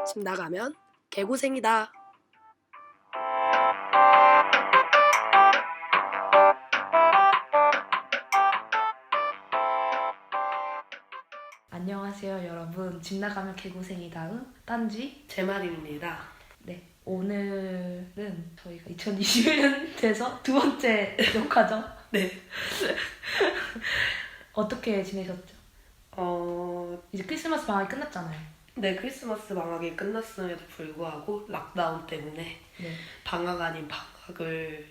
집 나가면 개고생이다. 안녕하세요 여러분. 집 나가면 개고생이다의 딴지 제 말입니다. 네, 오늘은 저희가 2021년 돼서 두 번째 녹화죠. 네. 어떻게 지내셨죠? 이제 크리스마스 방학이 끝났잖아요. 네, 크리스마스 방학이 끝났음에도 불구하고 락다운 때문에 네, 방학 아닌 방학을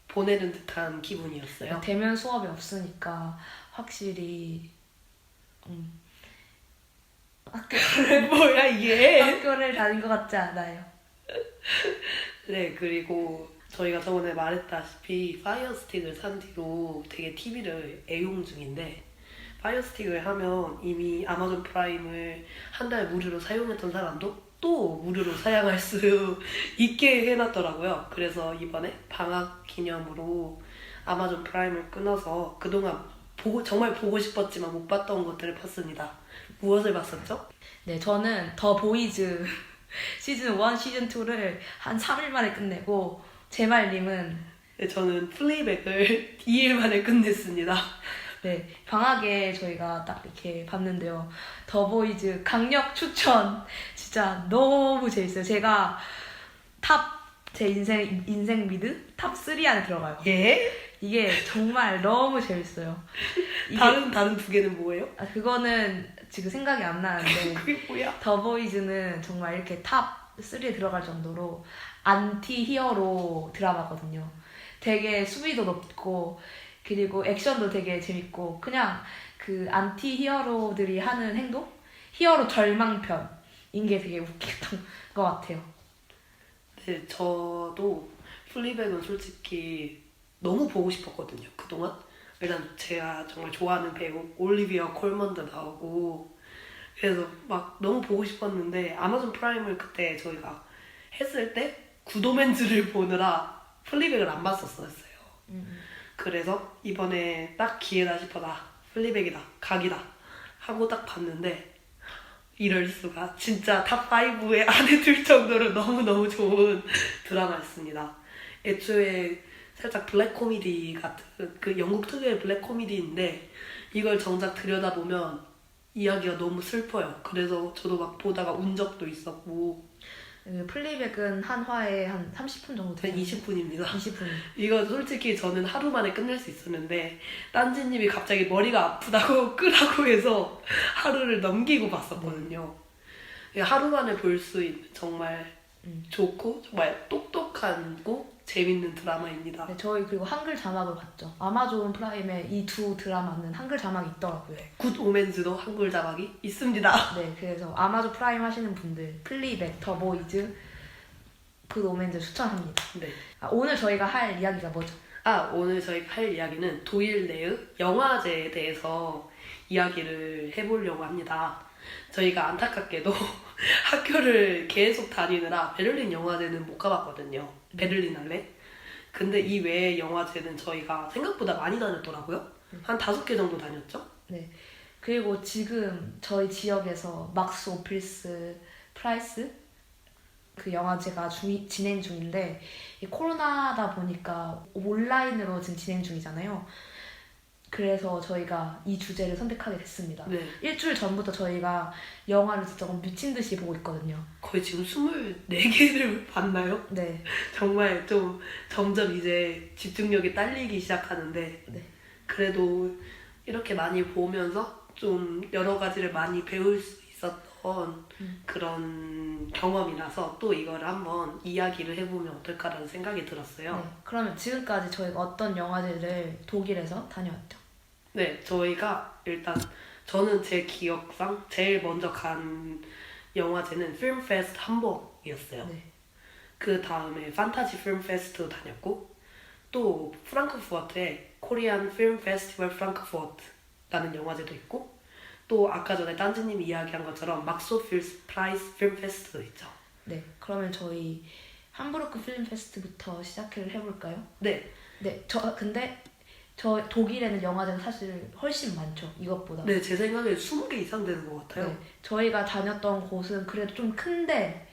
보내는 듯한 기분이었어요. 대면 수업이 없으니까 확실히 뭐야 이게? 학교를 다닌 것 같지 않아요. 네, 그리고 저희가 저번에 말했다시피 파이어스틱을 산 뒤로 되게 TV를 애용 중인데, 파이어스틱을 하면 이미 아마존 프라임을 한 달 무료로 사용했던 사람도 또 무료로 사용할 수 있게 해놨더라고요. 그래서 이번에 방학 기념으로 아마존 프라임을 끊어서 그동안 정말 보고 싶었지만 못 봤던 것들을 봤습니다. 무엇을 봤었죠? 네, 저는 더 보이즈 시즌 1, 시즌 2를 한 3일 만에 끝내고 제말님은 네, 저는 플레이백을 2일 만에 끝냈습니다. 네, 방학에 저희가 딱 이렇게 봤는데요. 더보이즈 강력 추천! 진짜 너무 재밌어요. 제가 제 인생 미드 탑 3 안에 들어가요. 예? 이게 정말 너무 재밌어요. 이게, 다른 두 개는 뭐예요? 그거는 지금 생각이 안 나는데 그게 뭐야? 더보이즈는 정말 이렇게 탑 3에 들어갈 정도로 안티 히어로 드라마거든요. 되게 수위도 높고 그리고 액션도 되게 재밌고 그냥 그 안티 히어로들이 하는 행동? 히어로 절망편인 게 되게 웃겼던 것 같아요. 네, 저도 플리백은 솔직히 너무 보고 싶었거든요, 그동안. 일단 제가 정말 좋아하는 배우 올리비아 콜먼도 나오고 그래서 막 너무 보고 싶었는데 아마존 프라임을 그때 저희가 했을 때 구도맨즈를 보느라 플리백을 안 봤었어요. 그래서 이번에 딱 기회다 싶어다, 플리백이다, 각이다 하고 딱 봤는데 이럴 수가, 진짜 탑5에 안에 들 정도로 너무너무 좋은 드라마였습니다. 애초에 살짝 블랙 코미디 같은, 그 영국 특유의 블랙 코미디인데 이걸 정작 들여다보면 이야기가 너무 슬퍼요. 그래서 저도 막 보다가 운 적도 있었고. 플레이백은 한 화에 한 30분 정도 한 되요 20분입니다. 20분. 이거 솔직히 저는 하루 만에 끝낼 수 있었는데 딴지님이 갑자기 머리가 아프다고 끄라고 해서 하루를 넘기고 봤었거든요. 하루 만에 볼 수 있는 정말 좋고 정말 똑똑하고 재밌는 드라마입니다. 네, 저희 그리고 한글 자막을 봤죠. 아마존 프라임에 이 두 드라마는 한글 자막이 있더라고요. 굿 오멘즈도 한글 자막이 있습니다. 네, 그래서 아마존 프라임 하시는 분들 플리백, 더보이즈, 굿 오멘즈 추천합니다. 네. 오늘 저희가 할 이야기가 뭐죠? 오늘 저희가 할 이야기는 도일 내의 영화제에 대해서 이야기를 해보려고 합니다. 저희가 안타깝게도 학교를 계속 다니느라 베를린 영화제는 못 가봤거든요. 베를린알레. 근데 이 외의 영화제는 저희가 생각보다 많이 다녔더라고요. 한 5개 정도 다녔죠? 네. 그리고 지금 저희 지역에서 막스 오필스 프라이스 그 영화제가 진행 중인데 이 코로나다 보니까 온라인으로 지금 진행 중이잖아요. 그래서 저희가 이 주제를 선택하게 됐습니다. 네. 일주일 전부터 저희가 영화를 진짜 미친 듯이 보고 있거든요. 거의 지금 24개를 봤나요? 네. 정말 좀 점점 이제 집중력이 딸리기 시작하는데 네. 그래도 이렇게 많이 보면서 좀 여러 가지를 많이 배울 수 있었던 그런 경험이라서 또 이걸 한번 이야기를 해보면 어떨까라는 생각이 들었어요. 네. 그러면 지금까지 저희가 어떤 영화제를 독일에서 다녀왔죠? 네, 저희가 일단 저는 제 기억상 제일 먼저 간 영화제는 필름페스트 함burg이었어요. 네. 그 다음에 판타지 필름페스트 다녔고 또 프랑크푸르트에 코리안 필름 페스티벌 프랑크푸르트라는 영화제도 있고 또 아까 전에 딴지님이 이야기한 것처럼 막소필스 프라이스 필름 페스트도 있죠. 네. 그러면 저희 함부르크 필름 페스트부터 시작을 해볼까요? 네. 네. 근데 저 독일에는 영화제가 사실 훨씬 많죠. 이것보다. 네, 제 생각에 20개 이상 되는 것 같아요. 네. 저희가 다녔던 곳은 그래도 좀 큰데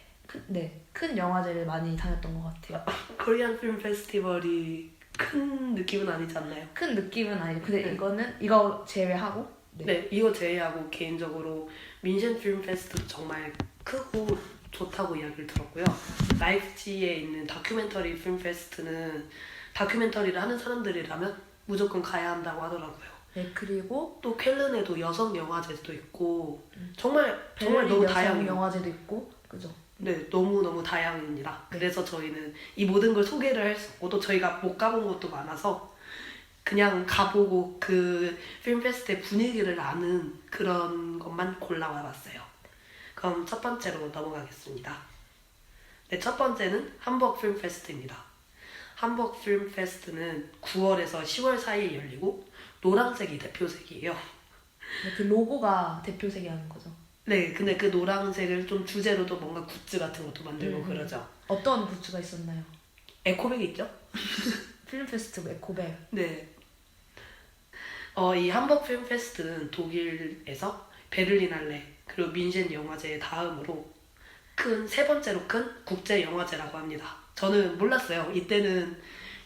큰 영화제를 많이 다녔던 것 같아요. 코리안 필름 페스티벌이 큰 느낌은 아니지 않나요? 큰 느낌은 아니고 근데 네. 이거 제외하고 네, 이거 제외하고 개인적으로 민센 필름 페스트도 정말 크고 좋다고 이야기를 들었고요. 라이프치히에 있는 다큐멘터리 필름 페스트는 다큐멘터리를 하는 사람들이라면 무조건 가야 한다고 하더라고요. 네, 그리고 또 쾰른에도 여성 영화제도 있고 정말 베를린 너무 여성 다양해요. 영화제도 있고 그죠? 네, 너무너무 다양합니다. 네. 그래서 저희는 이 모든 걸 소개를 할 수 없고 또 저희가 못 가본 곳도 많아서 그냥 가보고 그 필m페스트의 분위기를 아는 그런 것만 골라와 봤어요. 그럼 첫 번째로 넘어가겠습니다. 네, 첫 번째는 함버그 필m페스트입니다. 함버그 필m페스트는 9월에서 10월 사이에 열리고 노란색이 대표색이에요. 네, 그 로고가 대표색이 하는 거죠. 네, 근데 그 노란색을 좀 주제로도 뭔가 굿즈 같은 것도 만들고 그러죠. 어떤 굿즈가 있었나요? 에코백 있죠? 필름 페스티벌 에코백. 네. 이 함버그 필름 페스트는 독일에서 베를린알레 그리고 민센 영화제 다음으로 세 번째로 큰 국제 영화제라고 합니다. 저는 몰랐어요. 이때는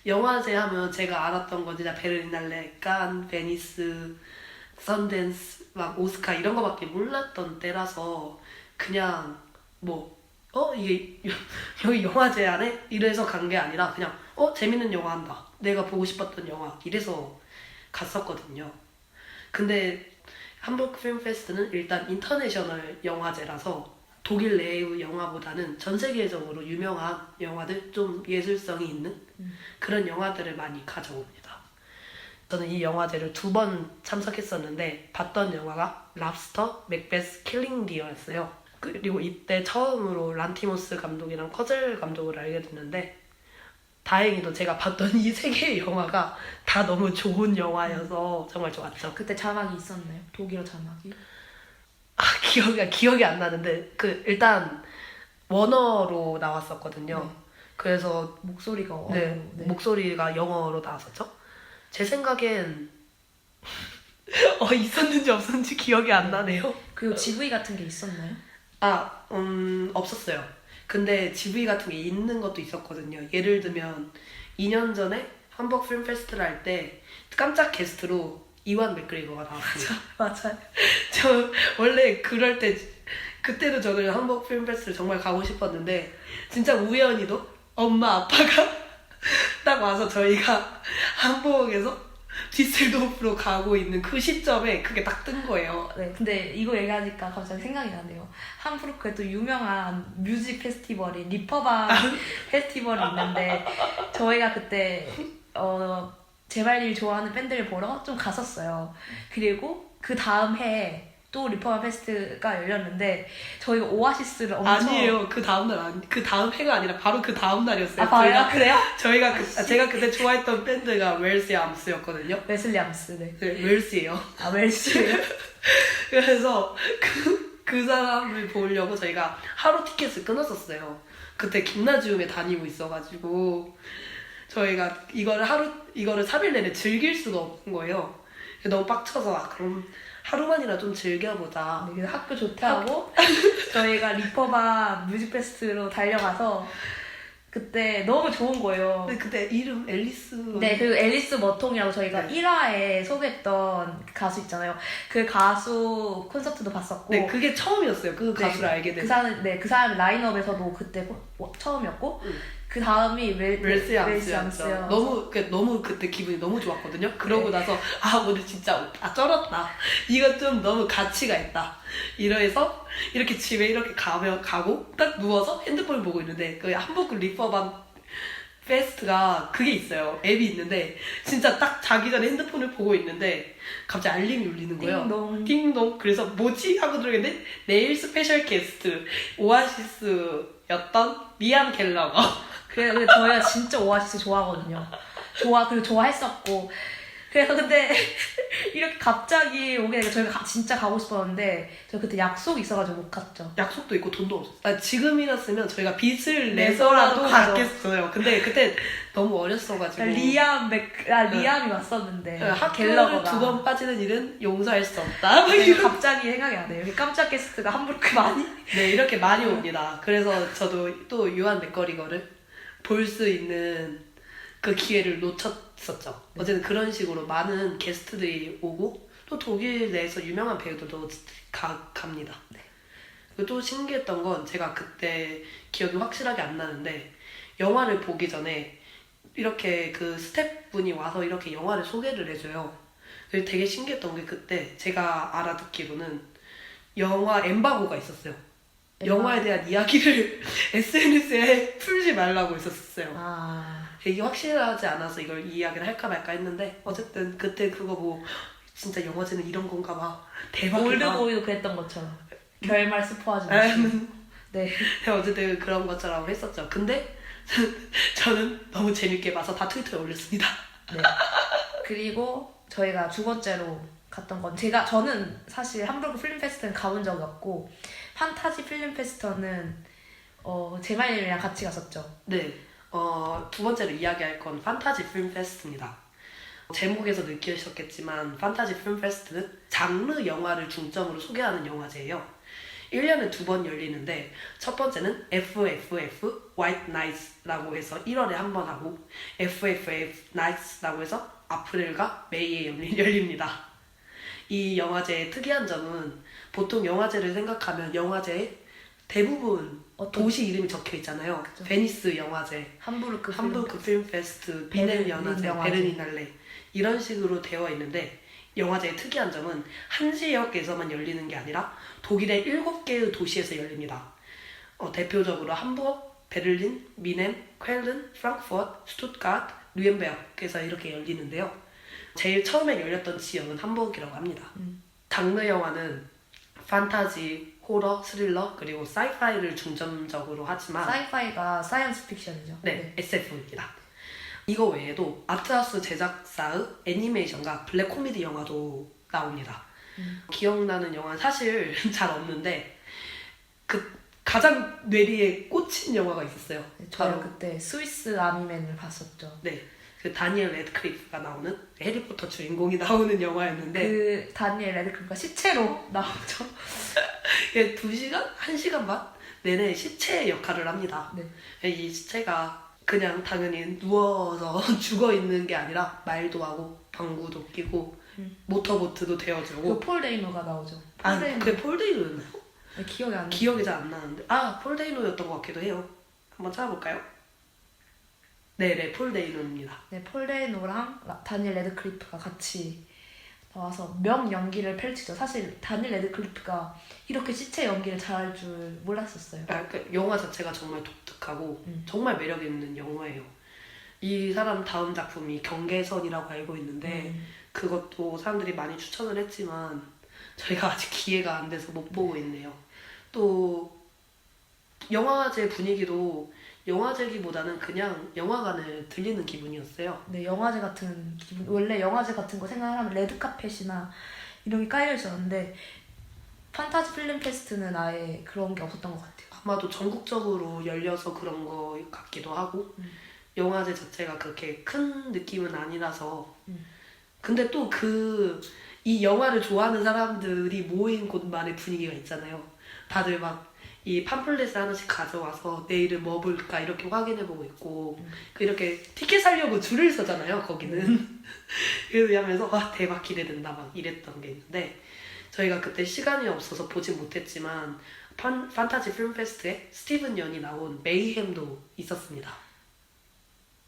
영화제 하면 제가 알았던 건 진짜 베를린알레, 칸, 베니스, 선댄스, 막 오스카 이런 거밖에 몰랐던 때라서 그냥 이게 여기 영화제 안에 이래서 간 게 아니라 그냥 재밌는 영화 한다. 내가 보고 싶었던 영화 이래서 갔었거든요. 근데 함버그 필름 페스트는 일단 인터내셔널 영화제라서 독일 내의 영화보다는 전 세계적으로 유명한 영화들 좀 예술성이 있는 그런 영화들을 많이 가져옵니다. 저는 이 영화제를 2번 참석했었는데 봤던 영화가 랍스터, 맥베스, 킬링 디어였어요. 그리고 이때 처음으로 란티모스 감독이랑 퍼즐 감독을 알게 됐는데 다행히도 제가 봤던 이 세 개의 영화가 다 너무 좋은 영화여서 정말 좋았죠. 그때 자막이 있었나요? 독일어 자막이? 기억이 안 나는데 일단 원어로 나왔었거든요. 네. 그래서 목소리가 목소리가 영어로 나왔었죠. 제 생각엔 있었는지 없었는지 기억이 안 나네요. 그리고 GV 같은 게 있었나요? 없었어요. 근데 GV 같은 게 있는 것도 있었거든요. 예를 들면 2년 전에 함버그 필름 페스티벌 할 때 깜짝 게스트로 이완 맥그리거가 나왔어요. 맞아요. 저 원래 그럴 때 그때도 저는 함버그 필름 페스티벌 정말 가고 싶었는데 진짜 우연히도 엄마 아빠가 딱 와서 저희가 함버그에서 디셀도프로 가고 있는 그 시점에 그게 딱 뜬 거예요. 네, 근데 이거 얘기하니까 갑자기 생각이 나네요. 함부르크에 또 유명한 뮤직 페스티벌인 리퍼방 페스티벌이 있는데 저희가 그때 제발일 좋아하는 밴드를 보러 좀 갔었어요. 그리고 그 다음 해에 또 리퍼방 페스트가 열렸는데 저희가 오아시스를 엄청 아니에요. 그 다음 해가 아니라 바로 그 다음 날이었어요. 바로요? 그래요? 제가 그때 좋아했던 밴드가 웰스 암스였거든요. 웨슬리 암스. 네. 네, 웰스예요. 웰스예요? 그래서 그 사람을 보려고 저희가 하루 티켓을 끊었었어요. 그때 김나지움에 다니고 있어가지고 저희가 이거를 3일 내내 즐길 수가 없는 거예요. 너무 빡쳐서 그럼 하루만이나 좀 즐겨보자. 네, 그래서 학교 좋다고 저희가 리퍼방 뮤직 페스트로 달려가서 그때 너무 좋은 거예요. 근데 그때 이름 앨리스. 네, 그리고 앨리스 머통이라고 저희가 네. 1화에 소개했던 가수 있잖아요. 그 가수 콘서트도 봤었고. 네, 그게 처음이었어요. 그 가수를 알게 된. 그 사람 라인업에서도 그때 처음이었고. 그 다음이 웰스 암스였어요. 암스였죠. 너무 그때 기분이 너무 좋았거든요. 그러고 나서 오늘 진짜 쩔었다. 이거 좀 너무 가치가 있다. 이래서 이렇게 집에 이렇게 가고 딱 누워서 핸드폰을 보고 있는데 그 함버그 리퍼방 페스트가 그게 있어요. 앱이 있는데 진짜 딱 자기 전에 핸드폰을 보고 있는데 갑자기 알림이 울리는 거예요. 띵동. 그래서 뭐지? 하고 들어갔는데 내일 스페셜 게스트 오아시스였던 리암 갤러거. 그래서 저희가 진짜 오아시스 좋아하거든요. 그리고 좋아했었고. 그래서 근데 이렇게 갑자기 오게 되니까 저희가 진짜 가고 싶었는데 저 그때 약속이 있어가지고 못 갔죠. 약속도 있고 돈도 없었어요. 아, 지금이었으면 저희가 빚을 내서라도 내서라도 가죠. 갔겠어요. 근데 그때 너무 어렸어가지고 리암이 왔었는데 학교를 갤러거가 2번 빠지는 일은 용서할 수 없다. 막 네, 갑자기 생각이 안 나요. 여기 깜짝 게스트가 함부로 많이 네, 이렇게 많이 옵니다. 그래서 저도 또 유한 맥거리거를 볼 수 있는 그 기회를 놓쳤었죠. 어쨌든 그런 식으로 많은 게스트들이 오고 또 독일 내에서 유명한 배우들도 갑니다. 그리고 또 신기했던 건 제가 그때 기억이 확실하게 안 나는데 영화를 보기 전에 이렇게 그 스태프분이 와서 이렇게 영화를 소개를 해줘요. 그래서 되게 신기했던 게 그때 제가 알아듣기로는 영화 엠바고가 있었어요. 영화에 대한 이야기를 SNS에 풀지 말라고 했었어요. 아 이게 확실하지 않아서 이걸 이 이야기를 할까 말까 했는데 어쨌든 그때 그거 보고 진짜 영화제는 이런 건가 봐. 대박이다. 올드보이도 그랬던 것처럼 결말 스포하지 아, 마시고 네. 어쨌든 그런 것처럼 했었죠. 근데 저는 너무 재밌게 봐서 다 트위터에 올렸습니다. 네. 그리고 저희가 두 번째로 갔던 건 저는 사실 함부르크 필름 페스티벌은 가본 적이 없고 판타지 필름 페스티벌은 제마일이랑 같이 갔었죠. 네, 두 번째로 이야기할 건 판타지 필름 페스트입니다. 제목에서 느끼셨겠지만 판타지 필름 페스트는 장르 영화를 중점으로 소개하는 영화제예요. 1년에 2번 열리는데 첫 번째는 FFF White Nights라고 해서 1월에 한 번 하고 FFF Nights라고 해서 아프릴과 메이에 열립니다. 이 영화제의 특이한 점은 보통 영화제를 생각하면 영화제에 대부분 도시 이름이 적혀 있잖아요. 그쵸. 베니스 영화제, 함부르크 함부르크 필름 페스트, 베를린 비넨 영화제, 영화제. 베르니날레 이런 식으로 되어 있는데 영화제의 특이한 점은 한 지역에서만 열리는 게 아니라 독일의 7개의 도시에서 열립니다. 대표적으로 함부르크, 베를린, 미넨, 쾰른, 프랑크푸르트, 스투트가르트, 뉘른베르크에서 이렇게 열리는데요. 제일 처음에 열렸던 지역은 함부르크라고 합니다. 장르 영화는 판타지, 호러, 스릴러 그리고 사이파이를 중점적으로 하지만 사이파이가 사이언스 픽션이죠. 네, SF입니다. 이거 외에도 아트하우스 제작사의 애니메이션과 블랙 코미디 영화도 나옵니다. 기억나는 영화는 사실 잘 없는데 그 가장 뇌리에 꽂힌 영화가 있었어요. 네, 저는 그때 스위스 아미맨을 봤었죠. 네, 그 다니엘 레드클리프가 나오는 해리포터 주인공이 나오는 영화였는데 그 다니엘 레드클리프가 시체로 나오죠. 이게 2시간? 1시간 반 내내 시체 역할을 합니다. 네. 이 시체가 그냥 당연히 누워서 죽어 있는 게 아니라 말도 하고 방구도 끼고 모터보트도 되어주고 그 폴 데이노가 나오죠. 아, 그게 폴 데이노였나요? 네, 기억이 안 나요. 기억이 잘 안 나는데 폴 데이노였던 것 같기도 해요. 한번 찾아볼까요? 네네, 폴 데이노입니다. 네, 폴 데이노랑 다니엘 레드클리프가 같이 나와서 명 연기를 펼치죠. 사실 다니엘 레드클리프가 이렇게 시체 연기를 잘할 줄 몰랐었어요. 그 영화 자체가 정말 독특하고 정말 매력 있는 영화예요. 이 사람 다음 작품이 경계선이라고 알고 있는데 그것도 사람들이 많이 추천을 했지만 저희가 아직 기회가 안 돼서 못 보고 있네요. 또 영화제 분위기도 영화제기보다는 그냥 영화관을 들리는 기분이었어요. 네, 영화제 같은 기분. 원래 영화제 같은 거 생각하면 레드카펫이나 이런 게 깔려 있었는데 판타지 필름 페스트는 아예 그런 게 없었던 것 같아요. 아마도 전국적으로 열려서 그런 거 같기도 하고 영화제 자체가 그렇게 큰 느낌은 아니라서 근데 또 이 영화를 좋아하는 사람들이 모인 곳만의 분위기가 있잖아요. 다들 막 이 팜플렛을 하나씩 가져와서 내일은 뭐 볼까 이렇게 확인해보고 있고 이렇게 티켓 사려고 줄을 서잖아요 거기는. 그래서 하면서 와 대박 기대된다 막 이랬던 게 있는데 저희가 그때 시간이 없어서 보진 못했지만 판타지 필름 페스트에 스티븐 연이 나온 메이햄도 있었습니다.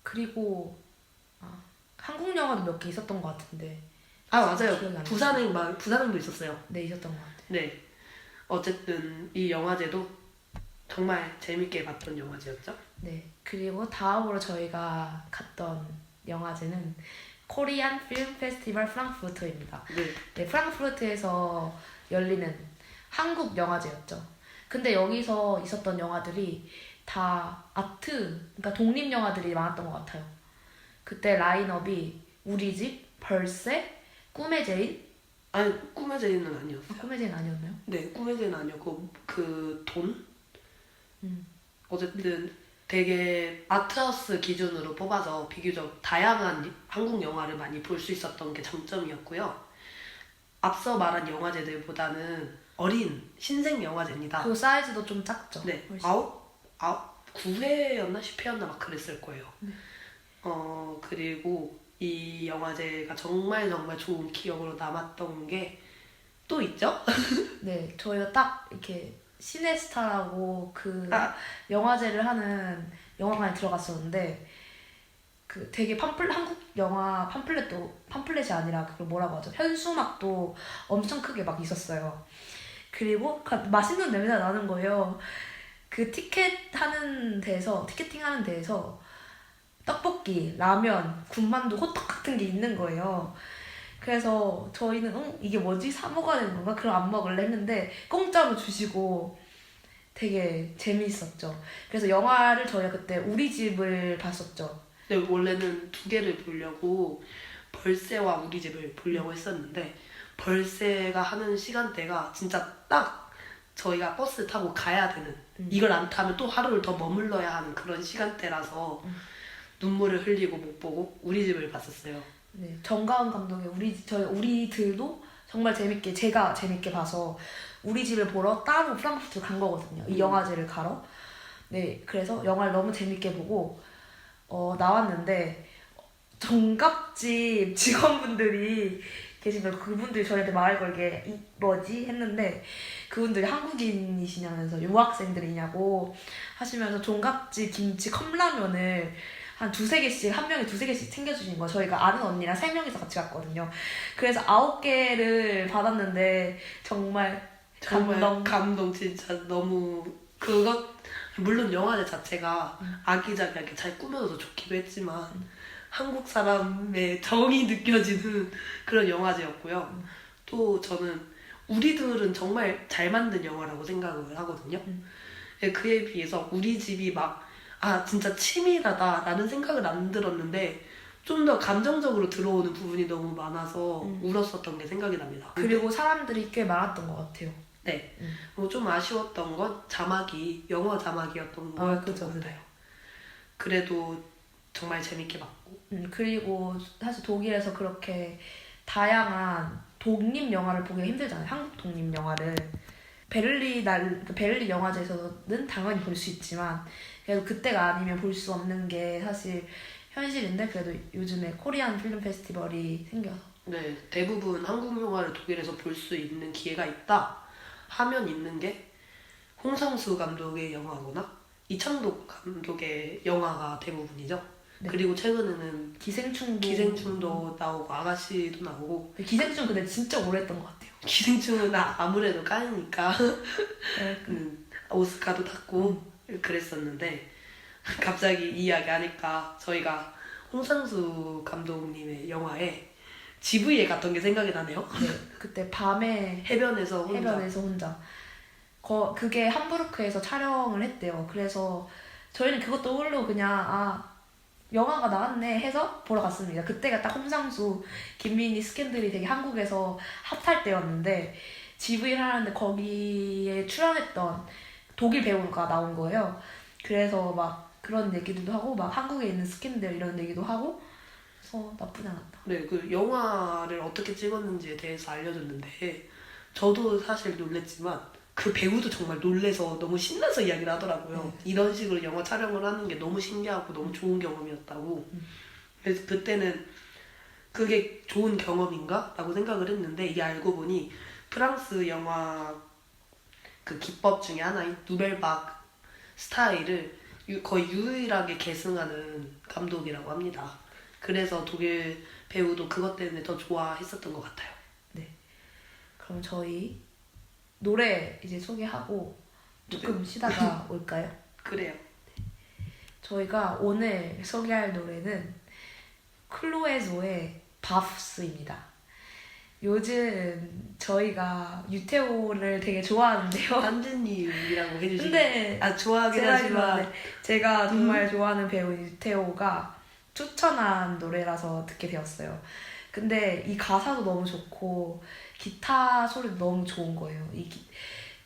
그리고 한국 영화도 몇 개 있었던 것 같은데. 맞아요. 기억이 안 부산행도 있었어요. 네, 있었던 것 같아요. 네. 어쨌든 이 영화제도 정말 재밌게 봤던 영화제였죠. 네, 그리고 다음으로 저희가 갔던 영화제는 코리안 필름 페스티벌 프랑크푸르트입니다. 네. 네, 프랑크푸르트에서 열리는 한국 영화제였죠. 근데 여기서 있었던 영화들이 다 아트, 그러니까 독립 영화들이 많았던 것 같아요. 그때 라인업이 우리 집, 벌새, 꿈의 제인? 아니 꿈의 제인은 아니었어요. 꿈의 제인 아니었나요? 네, 꿈의 제인은 아니었고 그 돈? 음. 어쨌든 되게 아트하우스 기준으로 뽑아서 비교적 다양한 한국 영화를 많이 볼 수 있었던 게 장점이었고요. 앞서 말한 영화제들보다는 어린 신생 영화제입니다. 그 사이즈도 좀 작죠? 네, 훨씬. 9회였나 10회였나 막 그랬을 거예요. 네. 그리고 이 영화제가 정말 정말 좋은 기억으로 남았던 게 또 있죠? 네, 저희가 딱 이렇게 시네스타라고 그 아. 영화제를 하는 영화관에 들어갔었는데 그 되게 한국 영화 팜플렛이 아니라 그걸 뭐라고 하죠? 현수막도 엄청 크게 막 있었어요. 그리고 맛있는 냄새가 나는 거예요. 그 티켓팅 하는 데에서 떡볶이, 라면, 군만두, 호떡 같은 게 있는 거예요. 그래서 저희는 이게 뭐지? 사 먹어야 되는 건가? 그럼 안 먹을래 했는데 공짜로 주시고 되게 재미있었죠. 그래서 영화를 저희가 그때 우리 집을 봤었죠. 네, 원래는 두 개를 보려고 벌새와 우리 집을 보려고 했었는데 벌새가 하는 시간대가 진짜 딱 저희가 버스 타고 가야 되는 이걸 안 타면 또 하루를 더 머물러야 하는 그런 시간대라서 눈물을 흘리고 못 보고 우리 집을 봤었어요. 네, 정가은 감독의 우리들도 정말 제가 재밌게 봐서 우리 집을 보러 따로 프랑크푸르트 간 거거든요. 이 영화제를 가러. 네, 그래서 영화를 너무 재밌게 보고 나왔는데 정갑집 직원분들이 계시면 그분들이 저희한테 말 걸게 뭐지? 했는데 그분들이 한국인이시냐면서 유학생들이냐고 하시면서 종갓집 김치 컵라면을 한 두세 개씩, 한 명이 두세 개씩 챙겨주신 거예요. 저희가 아는 언니랑 3명이서 같이 갔거든요. 그래서 9개를 받았는데 정말 감동 진짜 너무 그것 물론 영화제 자체가 아기자기하게 잘 꾸며서 좋기도 했지만 한국 사람의 정이 느껴지는 그런 영화제였고요. 또 저는 우리들은 정말 잘 만든 영화라고 생각을 하거든요. 그에 비해서 우리 집이 막 진짜 치밀하다 라는 생각을 안 들었는데 좀 더 감정적으로 들어오는 부분이 너무 많아서 울었었던 게 생각이 납니다. 그리고 사람들이 꽤 많았던 것 같아요. 네. 좀 아쉬웠던 건 자막이 영어 자막이었던 것 같아요. 그래도 정말 재밌게 봤고. 그리고 사실 독일에서 그렇게 다양한 독립 영화를 보기가 힘들잖아요. 한국 독립 영화를. 베를린 영화제에서는 당연히 볼 수 있지만 그래도 그때가 아니면 볼 수 없는 게 사실 현실인데 그래도 요즘에 코리안 필름 페스티벌이 생겨서 네, 대부분 한국 영화를 독일에서 볼 수 있는 기회가 있다 하면 있는 게 홍상수 감독의 영화거나 이창동 감독의 영화가 대부분이죠. 네. 그리고 최근에는 기생충도 나오고 아가씨도 나오고. 기생충 근데 진짜 오래 했던 것 같아요. 기생충은 아무래도 까니까 오스카도 탔고 그랬었는데 갑자기 이야기 하니까 저희가 홍상수 감독님의 영화에 GV에 갔던 게 생각이 나네요. 네, 그때 밤에 해변에서 혼자. 그게 함부르크에서 촬영을 했대요. 그래서 저희는 그것 떠오르고 그냥 영화가 나왔네 해서 보러 갔습니다. 그때가 딱 홍상수, 김민희 스캔들이 되게 한국에서 핫할 때였는데 GV를 하는데 거기에 출연했던 독일 배우가 나온 거예요. 그래서 막 그런 얘기들도 하고 막 한국에 있는 스캔들 이런 얘기도 하고 그래서 나쁘지 않았다. 네, 그 영화를 어떻게 찍었는지에 대해서 알려줬는데 저도 사실 놀랬지만 그 배우도 정말 놀래서 너무 신나서 이야기를 하더라고요. 이런 식으로 영화 촬영을 하는 게 너무 신기하고 너무 좋은 경험이었다고. 그래서 그때는 그게 좋은 경험인가? 라고 생각을 했는데 이게 알고 보니 프랑스 영화 그 기법 중에 하나인 누벨박 스타일을 거의 유일하게 계승하는 감독이라고 합니다. 그래서 독일 배우도 그것 때문에 더 좋아했었던 것 같아요. 네. 그럼 저희 노래 이제 소개하고 조금 쉬다가 올까요? 그래요. 저희가 오늘 소개할 노래는 클로에조의 바프스입니다. 요즘 저희가 유태오를 되게 좋아하는데요. 한진님이라고 해주시면 근데 좋아하긴 하지만 제가 정말 좋아하는 배우 유태오가 추천한 노래라서 듣게 되었어요. 근데 이 가사도 너무 좋고 기타 소리도 너무 좋은 거예요.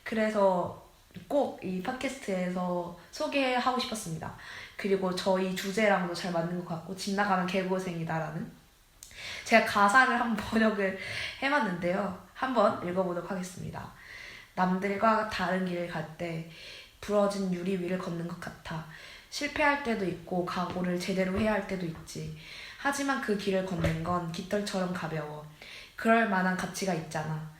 그래서 꼭 이 팟캐스트에서 소개하고 싶었습니다. 그리고 저희 주제랑도 잘 맞는 것 같고 집 나가면 개고생이다라는 제가 가사를 한번 번역을 해봤는데요. 한번 읽어보도록 하겠습니다. 남들과 다른 길을 갈 때 부러진 유리 위를 걷는 것 같아. 실패할 때도 있고 각오를 제대로 해야 할 때도 있지. 하지만 그 길을 걷는 건 깃털처럼 가벼워. 그럴 만한 가치가 있잖아.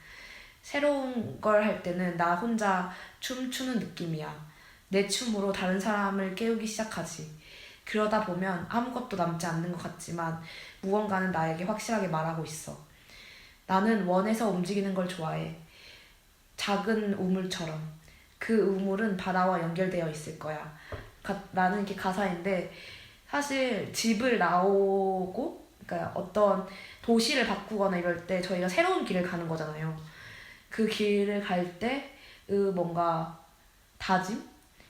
새로운 걸 할 때는 나 혼자 춤추는 느낌이야. 내 춤으로 다른 사람을 깨우기 시작하지. 그러다 보면 아무것도 남지 않는 것 같지만 무언가는 나에게 확실하게 말하고 있어. 나는 원해서 움직이는 걸 좋아해. 작은 우물처럼. 그 우물은 바다와 연결되어 있을 거야. 라는 게 가사인데 사실 집을 나오고 그러니까 어떤 도시를 바꾸거나 이럴 때 저희가 새로운 길을 가는 거잖아요. 그 길을 갈 때 뭔가 다짐?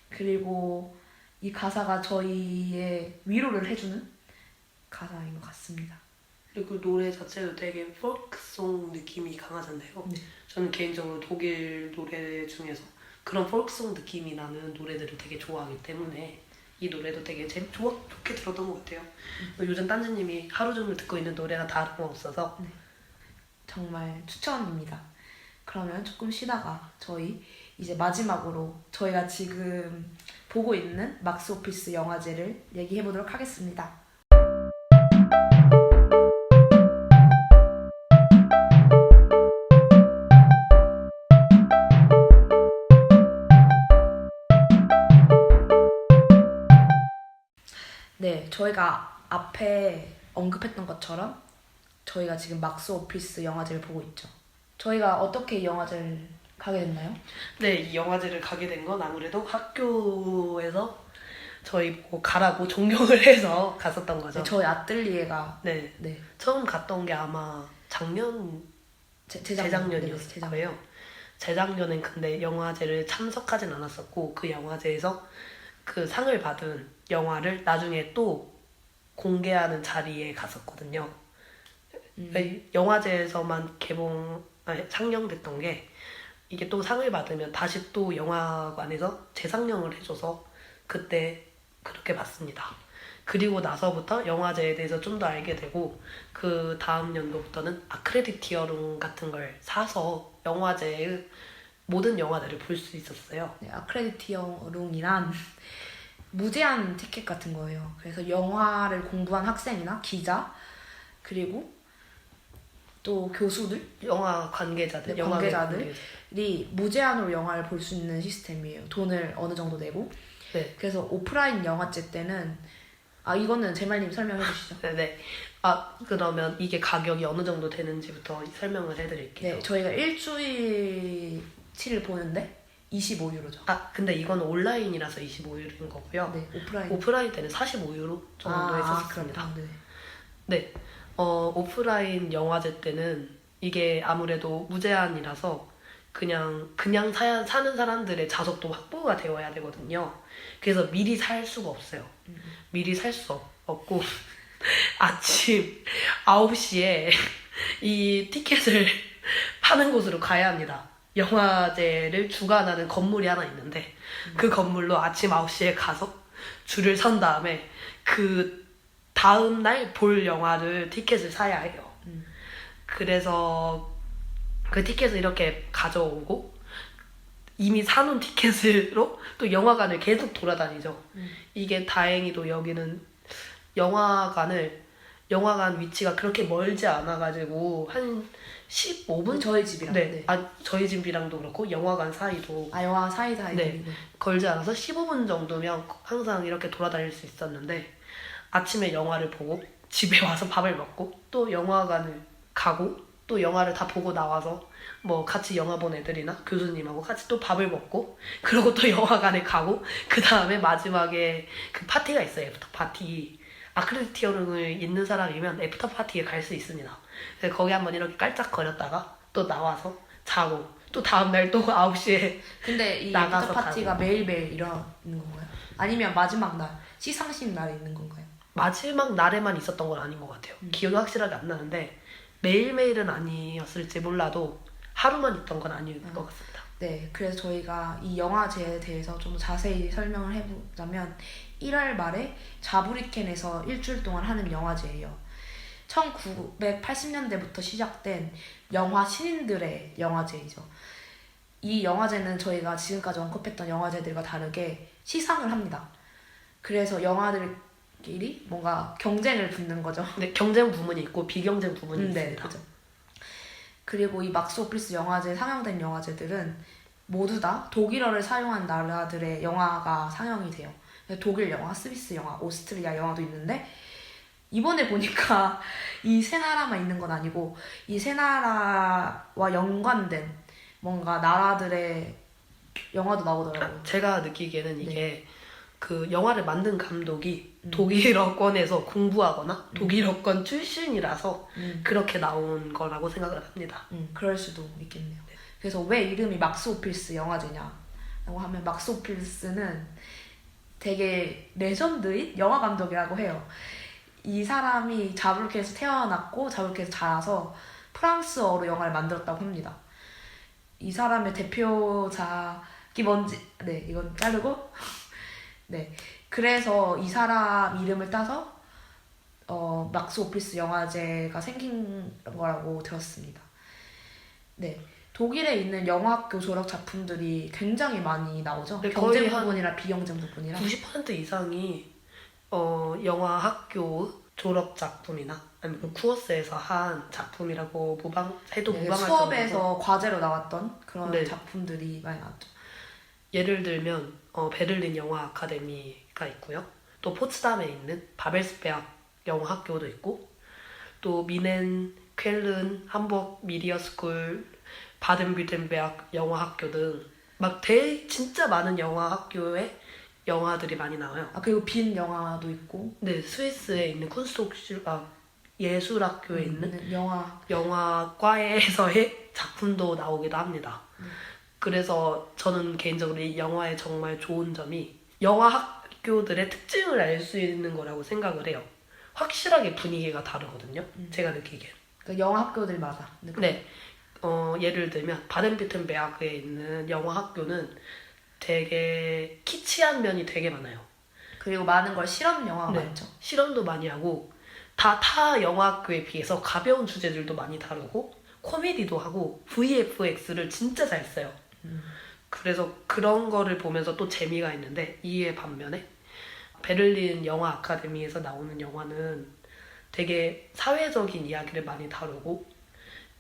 그리고 이 가사가 저희의 위로를 해주는 가사인 것 같습니다. 그리고 노래 자체도 되게 포크송 느낌이 강하잖아요. 네. 저는 개인적으로 독일 노래 중에서 그런 포크송 느낌이 나는 노래들을 되게 좋아하기 때문에 이 노래도 되게 좋게 들었던 것 같아요. 요즘 딴지님이 하루 종일 듣고 있는 노래가 다름없어서 정말 추천입니다. 그러면 조금 쉬다가 저희 이제 마지막으로 저희가 지금 보고 있는 막스 오피스 영화제를 얘기해 보도록 하겠습니다. 네, 저희가 앞에 언급했던 것처럼 저희가 지금 막스 오피스 영화제를 보고 있죠. 저희가 어떻게 이 영화제를 가게 됐나요? 네, 이 영화제를 가게 된 건 아무래도 학교에서 저희 보고 가라고 종용을 해서 갔었던 거죠. 네, 저희 아뜰리에가 네, 네, 처음 갔던 게 아마 재작년이었을 거예요. 재작년엔 근데 영화제를 참석하진 않았었고 그 영화제에서 그 상을 받은 영화를 나중에 또 공개하는 자리에 갔었거든요. 영화제에서만 상영됐던 게 이게 또 상을 받으면 다시 또 영화관에서 재상영을 해줘서 그때 그렇게 봤습니다. 그리고 나서부터 영화제에 대해서 좀 더 알게 되고 그 다음 연도부터는 아크레디티어룸 같은 걸 사서 영화제의 모든 영화들을 볼 수 있었어요. 네, 아크레디티어룸이란 무제한 티켓 같은 거예요. 그래서 영화를 공부한 학생이나 기자 그리고 또 교수들, 영화 관계자들, 네, 관계자들이 무제한으로 영화를 볼 수 있는 시스템이에요. 돈을 어느 정도 내고. 네. 그래서 오프라인 영화제 때는 이거는 제말님 설명해 주시죠. 네네. 그러면 이게 가격이 어느 정도 되는지부터 설명을 해드릴게요. 네, 저희가 일주일치를 보는데 25유로죠. 근데 이건 온라인이라서 25유로인 거고요. 네, 오프라인 때는 45유로 정도 했었습니다. 네. 네. 오프라인 영화제 때는 이게 아무래도 무제한이라서 그냥 사는 사람들의 좌석도 확보가 되어야 되거든요. 그래서 미리 살 수가 없어요. 미리 살 수 없고 아침 9시에 이 티켓을 파는 곳으로 가야 합니다. 영화제를 주관하는 건물이 하나 있는데 그 건물로 아침 9시에 가서 줄을 선 다음에 그 다음 날 볼 영화를 티켓을 사야 해요. 그래서 그 티켓을 이렇게 가져오고 이미 사놓은 티켓으로 또 영화관을 계속 돌아다니죠. 이게 다행히도 여기는 영화관 위치가 그렇게 멀지 않아가지고 한 15분? 저희 집이랑. 네. 저희 집이랑도 그렇고 영화관 사이도 영화 사이사이. 네. 걸지 않아서 15분 정도면 항상 이렇게 돌아다닐 수 있었는데 아침에 영화를 보고 집에 와서 밥을 먹고 또 영화관을 가고 또 영화를 다 보고 나와서 뭐 같이 영화 본 애들이나 교수님하고 같이 또 밥을 먹고 그러고 또 영화관에 가고 그 다음에 마지막에 그 파티가 있어요. 애프터 파티. 아크레디티어룸을 있는 사람이면 애프터 파티에 갈 수 있습니다. 그래서 거기 한번 이렇게 깔짝거렸다가 또 나와서 자고 또 다음날 또 9시에 근데 이 애프터 파티가 매일매일 일어나는 건가요? 아니면 마지막 날 시상식 날에 있는 건가요? 마지막 날에만 있었던 건 아닌 것 같아요. 기억이 확실하게 안 나는데 매일매일은 아니었을지 몰라도 하루만 있던 건 아닐 것 같습니다. 네, 그래서 저희가 이 영화제에 대해서 좀 자세히 설명을 해보자면 1월 말에 자부리켄에서 일주일 동안 하는 영화제예요. 1980년대부터 시작된 영화 신인들의 영화제이죠. 이 영화제는 저희가 지금까지 언급했던 영화제들과 다르게 시상을 합니다. 그래서 영화들끼리 뭔가 경쟁을 붙는 거죠. 네, 경쟁 부분이 있고 비경쟁 부분이 네, 있습니다. 그죠. 그리고 이 막스 오피스 영화제 상영된 영화제들은 모두 다 독일어를 사용한 나라들의 영화가 상영이 돼요. 독일 영화, 스위스 영화, 오스트리아 영화도 있는데 이번에 보니까 이 세 나라만 있는 건 아니고 이 세 나라와 연관된 뭔가 나라들의 영화도 나오더라고요. 제가 느끼기에는 이게 그 영화를 만든 감독이 독일어권에서 공부하거나 독일어권 출신이라서 그렇게 나온 거라고 생각을 합니다. 그럴 수도 있겠네요. 그래서 왜 이름이 막스 오필스 영화제냐라고 하면 막스 오필스는 되게 레전드인 영화 감독이라고 해요. 이 사람이 자블케에서 태어났고 자블케에서 자라서 프랑스어로 영화를 만들었다고 합니다. 이 사람의 대표작이 뭔지 이건 자르고 네, 그래서 이 사람 이름을 따서 막스 오피스 영화제가 생긴 거라고 들었습니다. 네, 독일에 있는 영화학교 졸업 작품들이 굉장히 많이 나오죠. 네, 경쟁 거의 한 부분이랑 비경쟁 부분이랑 90% 이상이 영화 학교 졸업 작품이나 아니면 쿠어스에서 한 작품이라고 해도 무방할 정도로 수업에서 과제로 나왔던 그런 네. 작품들이 많이 나왔죠. 예를 들면 베를린 영화 아카데미가 있고요. 또 포츠담에 있는 바벨스베악 영화 학교도 있고 또 미넨, 쾰른, 함버그 미디어 스쿨, 바덴뷰텐베르크 영화 학교 등 막 진짜 많은 영화 학교에 영화들이 많이 나와요. 그리고 빈 영화도 있고 네, 스위스에 있는 예술학교에 있는 영화과에서의 작품도 나오기도 합니다. 그래서 저는 개인적으로 이 영화의 정말 좋은 점이 영화 학교들의 특징을 알 수 있는 거라고 생각을 해요. 확실하게 분위기가 다르거든요. 제가 느끼기엔. 그러니까 영화 학교들마다. 네. 예를 들면 바덴뷰텐베르크에 있는 영화 학교는 되게 키치한 면이 되게 많아요. 그리고 많은 걸 실험 영화가 네. 많죠. 실험도 많이 하고 타 영화 학교에 비해서 가벼운 주제들도 많이 다루고 코미디도 하고 VFX를 진짜 잘 써요. 그래서 그런 거를 보면서 또 재미가 있는데 이에 반면에 베를린 영화 아카데미에서 나오는 영화는 되게 사회적인 이야기를 많이 다루고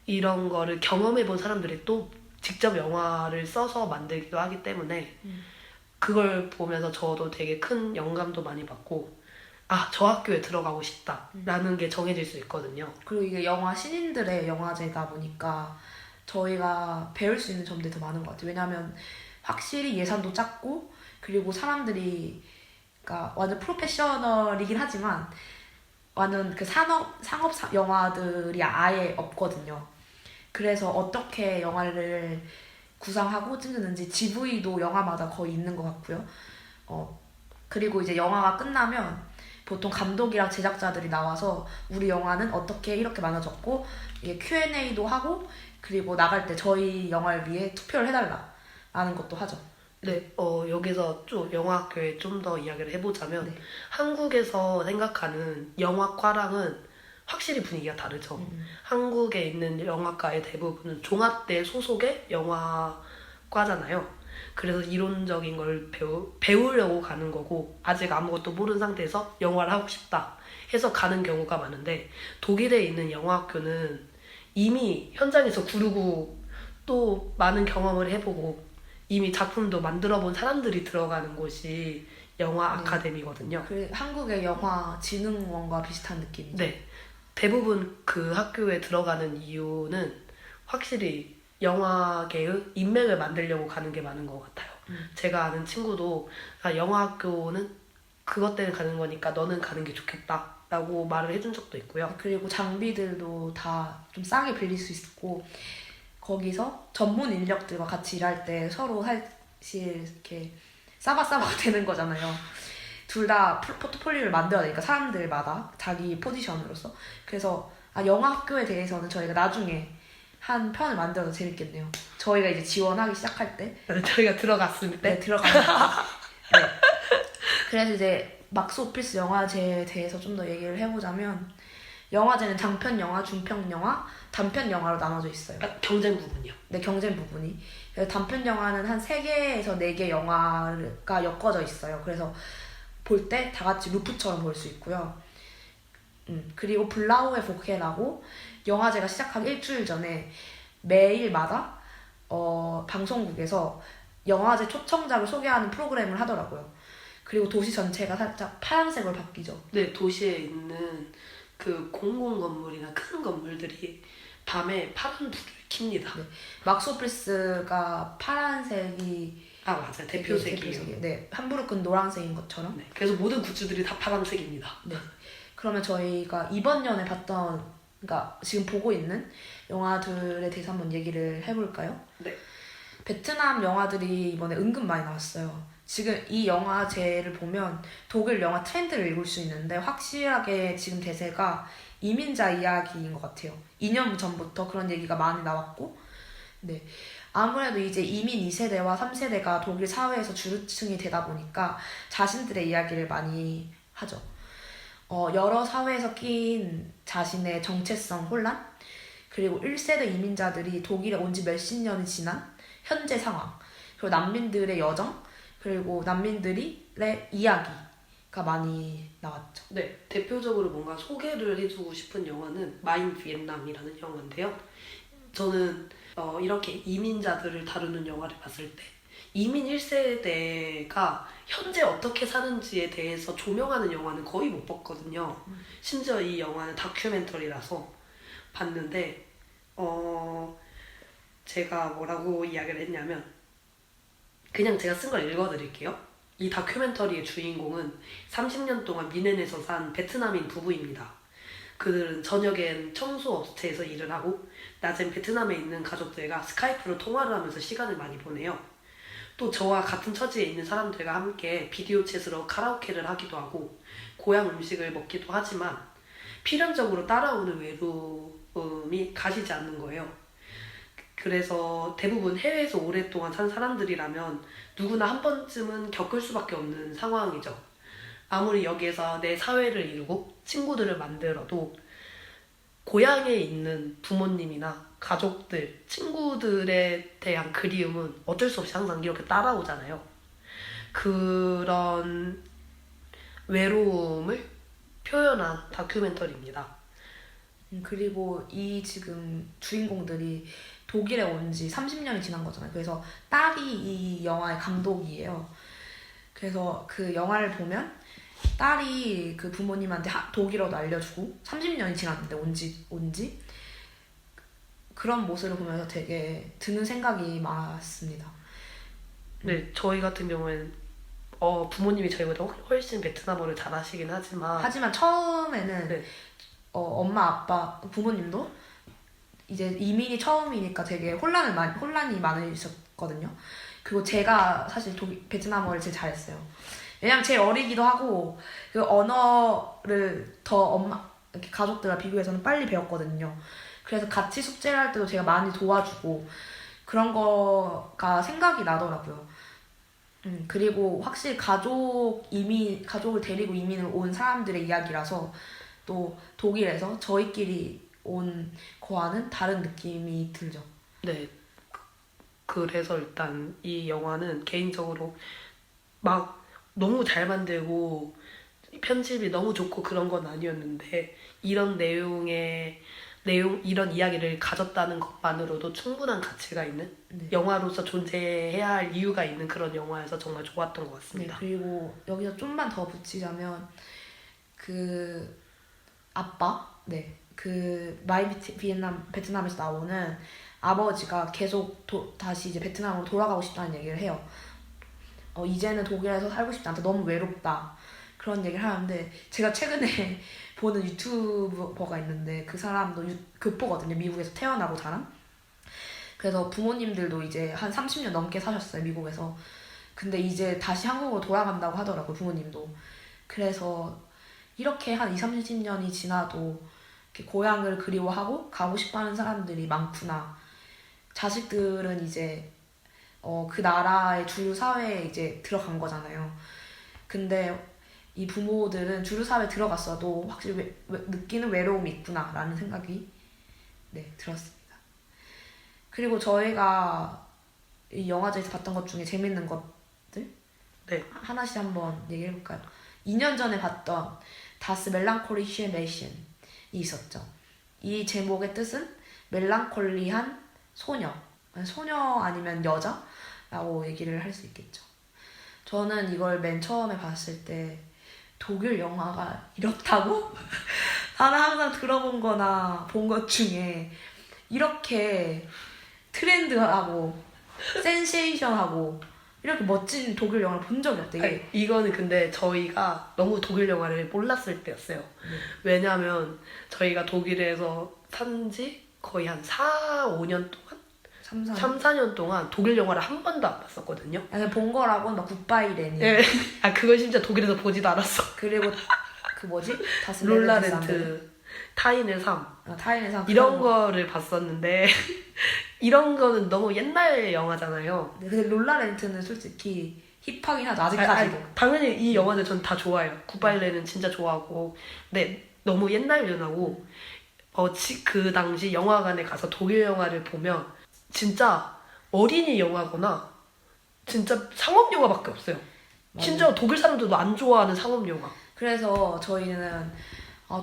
이런 거를 경험해본 사람들이 또 직접 영화를 써서 만들기도 하기 때문에 그걸 보면서 저도 되게 큰 영감도 많이 받고 저 학교에 들어가고 싶다라는 게 정해질 수 있거든요. 그리고 이게 영화 신인들의 영화제다 보니까 저희가 배울 수 있는 점들이 더 많은 것 같아요. 왜냐하면 확실히 예산도 작고 그리고 사람들이 그러니까 완전 프로페셔널이긴 하지만 완전 그 상업 영화들이 아예 없거든요. 그래서 어떻게 영화를 구상하고 찍는지 GV도 영화마다 거의 있는 것 같고요. 그리고 이제 영화가 끝나면 보통 감독이랑 제작자들이 나와서 우리 영화는 어떻게 이렇게 만들어졌고 이게 Q&A도 하고 그리고 나갈 때 저희 영화를 위해 투표를 해달라라는 것도 하죠. 네, 여기서 좀 영화학교에 좀 더 이야기를 해보자면 네. 한국에서 생각하는 영화과랑은 확실히 분위기가 다르죠. 한국에 있는 영화과의 대부분은 종합대 소속의 영화과잖아요. 그래서 이론적인 걸 배우려고 가는 거고 아직 아무것도 모르는 상태에서 영화를 하고 싶다 해서 가는 경우가 많은데 독일에 있는 영화학교는 이미 현장에서 구르고 또 많은 경험을 해보고 이미 작품도 만들어본 사람들이 들어가는 곳이 영화 아카데미거든요. 그 한국의 영화진흥원과 비슷한 느낌이죠. 네. 대부분 그 학교에 들어가는 이유는 확실히 영화계의 인맥을 만들려고 가는 게 많은 것 같아요. 제가 아는 친구도 영화학교는 그것 때문에 가는 거니까 너는 가는 게 좋겠다 라고 말을 해준 적도 있고요. 그리고 장비들도 다 좀 싸게 빌릴 수 있고 거기서 전문 인력들과 같이 일할 때 서로 사실 이렇게 싸바싸바가 되는 거잖아요. 둘 다 포트폴리오를 만들어야 되니까 사람들마다 자기 포지션으로서. 그래서 영화 학교에 대해서는 저희가 나중에 한 편을 만들어도 재밌겠네요. 저희가 이제 지원하기 시작할 때, 저희가 들어갔을 때. 네, 들어가는 거. 네. 그래서 이제 막스 오피스 영화제에 대해서 좀 더 얘기를 해보자면, 영화제는 장편 영화, 중편 영화, 단편 영화로 나눠져 있어요. 경쟁 부분이요. 네, 경쟁 부분이. 그래서 단편 영화는 한 3개에서 4개 영화가 엮어져 있어요. 그래서 볼 때 다 같이 루프처럼 볼 수 있고요. 그리고 블라우에 복해라고 영화제가 시작하기 일주일 전에 매일마다 방송국에서 영화제 초청작을 소개하는 프로그램을 하더라고요. 그리고 도시 전체가 살짝 파란색으로 바뀌죠. 네, 도시에 있는 그 공공 건물이나 큰 건물들이 밤에 파란 불을 켭니다. 네. 막스 오피스가 파란색이 맞아요. 대표색이에요. 네, 함부르크는 노란색인 것처럼. 네, 그래서 모든 굿즈들이 다 파란색입니다. 네. 그러면 저희가 이번 년에 봤던, 그러니까 지금 보고 있는 영화들에 대해서 한번 얘기를 해볼까요? 네. 베트남 영화들이 이번에 은근 많이 나왔어요. 지금 이 영화제를 보면 독일 영화 트렌드를 읽을 수 있는데 확실하게 지금 대세가 이민자 이야기인 것 같아요. 2년 전부터 그런 얘기가 많이 나왔고, 네. 아무래도 이제 이민 2세대와 3세대가 독일 사회에서 주류층이 되다 보니까 자신들의 이야기를 많이 하죠. 여러 사회에서 끼인 자신의 정체성 혼란, 그리고 1세대 이민자들이 독일에 온 지 몇십 년이 지난 현재 상황, 그리고 난민들의 여정, 그리고 난민들의 이야기가 많이 나왔죠. 네, 대표적으로 뭔가 소개를 해주고 싶은 영화는 마인 비엔남이라는 영화인데요. 저는 이렇게 이민자들을 다루는 영화를 봤을 때 이민 1세대가 현재 어떻게 사는지에 대해서 조명하는 영화는 거의 못 봤거든요. 심지어 이 영화는 다큐멘터리라서 봤는데 제가 뭐라고 이야기를 했냐면 그냥 제가 쓴 걸 읽어드릴게요. 이 다큐멘터리의 주인공은 30년 동안 미넨에서 산 베트남인 부부입니다. 그들은 저녁엔 청소업체에서 일을 하고 낮엔 베트남에 있는 가족들과 스카이프로 통화를 하면서 시간을 많이 보내요. 또 저와 같은 처지에 있는 사람들과 함께 비디오 챗으로 카라오케를 하기도 하고 고향 음식을 먹기도 하지만 필연적으로 따라오는 외로움이 가시지 않는 거예요. 그래서 대부분 해외에서 오랫동안 산 사람들이라면 누구나 한 번쯤은 겪을 수밖에 없는 상황이죠. 아무리 여기에서 내 사회를 이루고 친구들을 만들어도 고향에 있는 부모님이나 가족들, 친구들에 대한 그리움은 어쩔 수 없이 항상 이렇게 따라오잖아요. 그런 외로움을 표현한 다큐멘터리입니다. 그리고 이 지금 주인공들이 독일에 온 지 30년이 지난 거잖아요. 그래서 딸이 이 영화의 감독이에요. 그래서 그 영화를 보면 딸이 그 부모님한테 독일어도 알려주고 30년이 지났는데 온지 그런 모습을 보면서 되게 드는 생각이 많았습니다. 네, 저희 같은 경우에는 부모님이 저희보다 훨씬 베트남어를 잘하시긴 하지만 처음에는 네. 엄마 아빠 부모님도 이제 이민이 처음이니까 되게 혼란이 많으셨거든요. 그리고 제가 사실 베트남어를 제일 잘했어요. 왜냐면 제일 어리기도 하고 그 언어를 더 이렇게 가족들과 비교해서는 빨리 배웠거든요. 그래서 같이 숙제를 할 때도 제가 많이 도와주고 그런 거가 생각이 나더라고요. 그리고 확실히 가족을 데리고 이민을 온 사람들의 이야기라서 또 독일에서 저희끼리 온 거와는 다른 느낌이 들죠. 네. 그래서 일단 이 영화는 개인적으로 막 너무 잘 만들고 편집이 너무 좋고 그런 건 아니었는데 이런 이런 이야기를 가졌다는 것만으로도 충분한 가치가 있는 네. 영화로서 존재해야 할 이유가 있는 그런 영화여서 정말 좋았던 것 같습니다. 네, 그리고 여기서 좀만 더 붙이자면 그 아빠, 그 베트남에서 나오는 아버지가 계속 다시 이제 베트남으로 돌아가고 싶다는 얘기를 해요. 이제는 독일에서 살고 싶지 않다. 너무 외롭다. 그런 얘기를 하는데 제가 최근에 보는 유튜버가 있는데 그 사람도 교포거든요. 미국에서 태어나고 자란. 그래서 부모님들도 이제 한 30년 넘게 사셨어요. 미국에서. 근데 이제 다시 한국으로 돌아간다고 하더라고요. 부모님도. 그래서 이렇게 한 20, 30년이 지나도 이렇게 고향을 그리워하고 가고 싶어하는 사람들이 많구나. 자식들은 이제 그 나라의 주류 사회에 이제 들어간 거잖아요. 근데 이 부모들은 주류 사회에 들어갔어도 확실히 느끼는 외로움이 있구나라는 생각이 네, 들었습니다. 그리고 저희가 이 영화제에서 봤던 것 중에 재밌는 것들 네. 하나씩 한번 얘기해볼까요? 2년 전에 봤던 다스 멜랑콜리시의 매신이 있었죠. 이 제목의 뜻은 멜랑콜리한 소녀, 소녀 아니면 여자라고 얘기를 할 수 있겠죠. 저는 이걸 맨 처음에 봤을 때 독일 영화가 이렇다고? 나는 항상 들어본 거나 본 것 중에 이렇게 트렌드하고 센세이션하고 이렇게 멋진 독일 영화를 본 적이 없대요. 아니, 이거는 근데 저희가 너무 독일 영화를 몰랐을 때였어요. 왜냐면 저희가 독일에서 산 지 거의 한 4-5년 동안? 3-4년 동안 독일 영화를 한 번도 안 봤었거든요. 아니, 본 거라고는 막 굿바이 레니. 네. 그걸 진짜 독일에서 보지도 않았어. 그리고 그 뭐지? 다스 롤라렌트, 타인의 삶. 타인의 삶. 이런 거를 봤었는데 이런 거는 너무 옛날 영화잖아요. 네, 근데 롤라렌트는 솔직히 힙하긴 하죠. 아직까지도. 당연히 이 영화는 전 다 좋아해요. 굿바이레는 진짜 좋아하고. 근데 너무 옛날 연하고 그 당시 영화관에 가서 독일 영화를 보면 진짜 어린이 영화거나 진짜 상업 영화밖에 없어요. 맞아요. 심지어 독일 사람들도 안 좋아하는 상업 영화. 그래서 저희는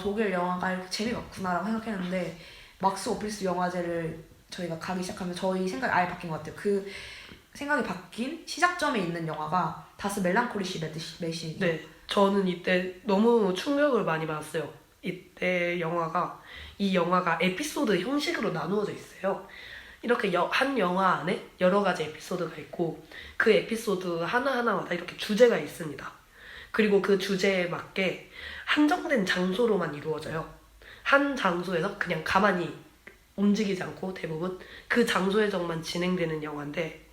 독일 영화가 이렇게 재미가 없구나라고 생각했는데 막스 오피스 영화제를 저희가 가기 시작하면 저희 생각이 아예 바뀐 것 같아요. 그 생각이 바뀐 시작점에 있는 영화가 다스 멜랑콜리시 매신이죠. 네, 저는 이때 너무 충격을 많이 받았어요. 이때 이 영화가 에피소드 형식으로 나누어져 있어요. 이렇게 한 영화 안에 여러 가지 에피소드가 있고 그 에피소드 하나하나마다 이렇게 주제가 있습니다. 그리고 그 주제에 맞게 한정된 장소로만 이루어져요. 한 장소에서 그냥 가만히 움직이지 않고 대부분 그 장소에서만 진행되는 영화인데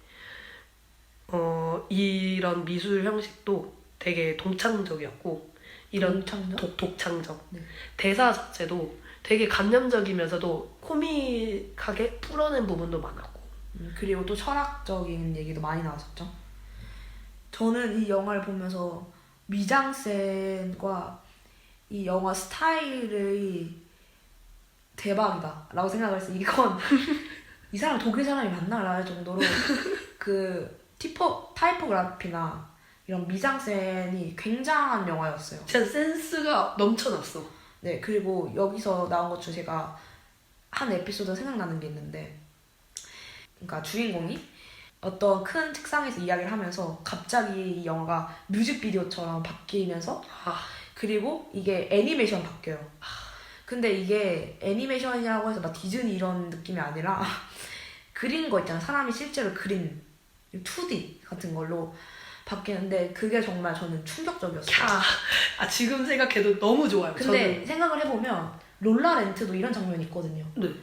이런 미술 형식도 되게 동창적이었고 이런 독창적 네. 대사 자체도 되게 감염적이면서도 코믹하게 풀어낸 부분도 많았고 그리고 또 철학적인 얘기도 많이 나왔었죠. 저는 이 영화를 보면서 미장센과 이 영화 스타일이 대박이다 라고 생각을 했어요. 이건 이 사람 독일 사람이 맞나 할 정도로 그 타이포그래피나 이런 미장센이 굉장한 영화였어요. 진짜 센스가 넘쳐났어. 네, 그리고 여기서 나온 것 중에 제가 한 에피소드 생각나는 게 있는데, 그러니까 주인공이 어떤 큰 책상에서 이야기를 하면서 갑자기 이 영화가 뮤직비디오처럼 바뀌면서 그리고 이게 애니메이션 바뀌어요. 근데 이게 애니메이션이라고 해서 막 디즈니 이런 느낌이 아니라 그린 거 있잖아요. 사람이 실제로 그린 2D 같은 걸로 바뀌는데 그게 정말 저는 충격적이었어요. 지금 생각해도 너무 좋아요. 근데 저는. 생각을 해보면 롤라렌트도 이런 장면이 있거든요. 네.